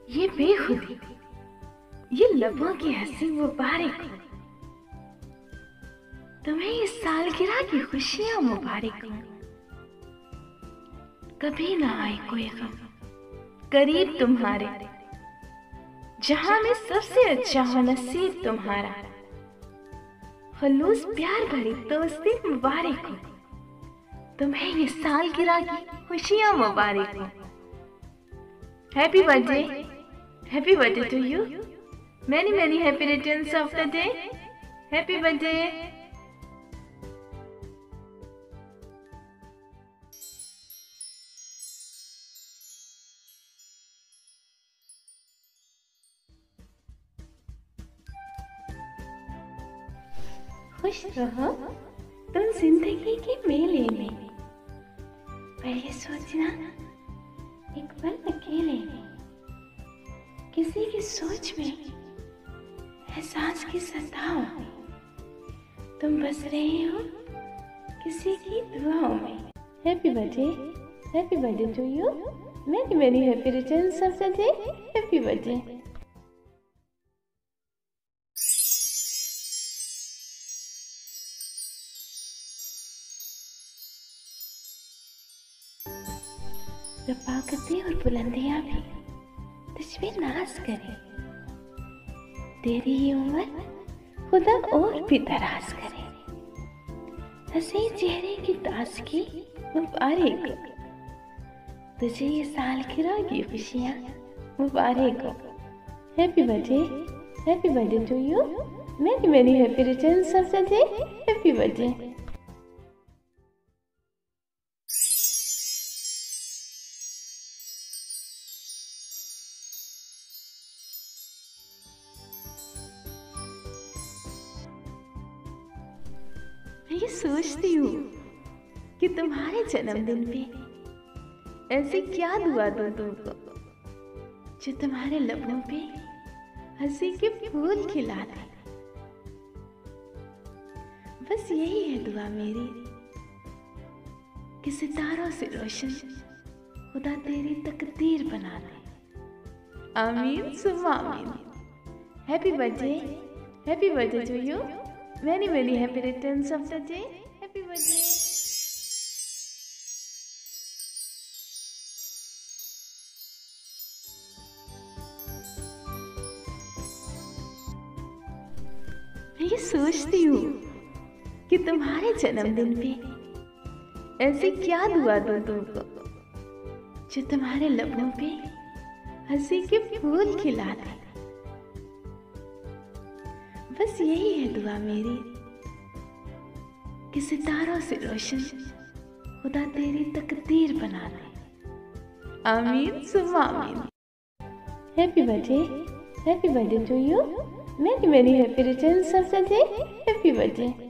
ये बेखुदी, ये लबों की हंसी मुबारक हो। तुम्हें इस सालगिरह की खुशियां मुबारक हो। कभी ना आए कोई गम करीब तुम्हारे, जहां में सबसे अच्छा हो नसीब तुम्हारा। खलूस प्यार भरी दोस्ती मुबारक हो। तुम्हें ये सालगिरह की खुशियां मुबारक हो। Happy birthday to you. Many happy returns of the day. Happy birthday. खुश रहो तुम जिंदगी के मेले में, पर ये सोचना एक पल अकेले में, किसी की सोच में, एहसास की सताओं में, तुम बस रहे हो किसी की दुआओं में। Happy birthday to you. Many happy returns of the day. Happy birthday. रफ़ाक़तें और बुलंदियां भी तुझ पे नाज करें। तेरी ये उम्र खुदा और भी दराज करे। हंसी चेहरे की ताजगी मुबारक हो। तुझे ये सालगिरह की खुशियां मुबारक हो। Happy birthday to you. Many happy returns of the day. Happy birthday. मैं ये सोचती हूँ कि तुम्हारे जन्मदिन पे ऐसी क्या दुआ दूँ तुमको, जो तुम्हारे लबों पे हंसी के फूल खिला दे। बस यही है दुआ मेरी कि सितारों से रोशन खुदा तेरी तकदीर बना दे। आमीन सुम्मा आमीन। Happy birthday to you. Many happy returns of the day. Happy birthday. मैं ये सोचती हूँ कि तुम्हारे जन्मदिन पे ऐसी क्या दुआ दूँ तुमको, जो तुम्हारे लबों पे हंसी के फूल खिला दे। बस यही है दुआ मेरी कि सितारों से रोशन खुदा तेरी तकदीर बना दे। आमीन सुम्मा आमीन। Happy birthday to you. Many happy returns of the day. Happy birthday.